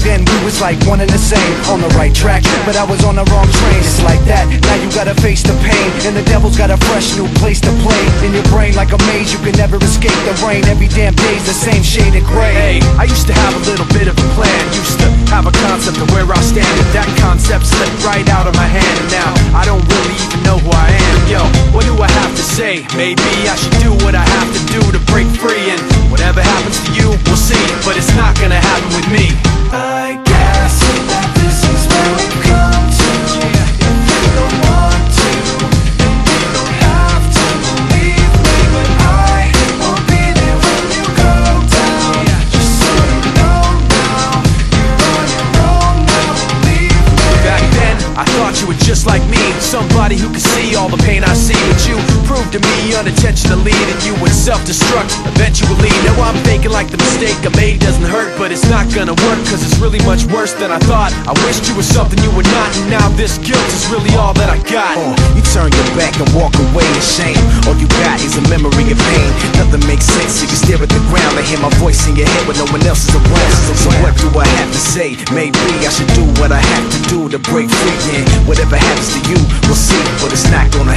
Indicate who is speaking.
Speaker 1: then we was like one and the same. On the right track, but I was on the wrong train. Just like that, now you gotta face the pain, and the devil's got a fresh new place to play. In your brain like a maze, you can never escape the rain. Every damn day's the same shade of gray. Hey, I used to have a little bit of a plan, used to have a concept of where I'll stand, but that concept slipped right out of my hand, and now I don't really even know who I am. Yo, what do I have to say? Maybe I should do what I have to do to break free, and whatever happens to you, we'll see, but it's not gonna happen with me. I guess that this is where we come to. If you don't want to, you don't have to believe me, but I won't be there when you go down. Just so you know now, you're on your own now, believe me. Back then, I thought you were just like me, somebody who could see all the pain I see, but you proved to me unintentionally that you would self-destruct eventually. Now I'm thinking like the mistake I made doesn't hurt, but it's not gonna work, cause it's really much worse than I thought. I wished you were something you were not, and now this guilt is really all that I got.
Speaker 2: You turn your back and walk away in shame. All you got is a memory of pain. Nothing makes sense, you can stare at the ground and hear my voice in your head when no one else is around. So what do I have to say? Maybe I should do what I have to do to break free, and whatever happens to you, we'll see, but it's not gonna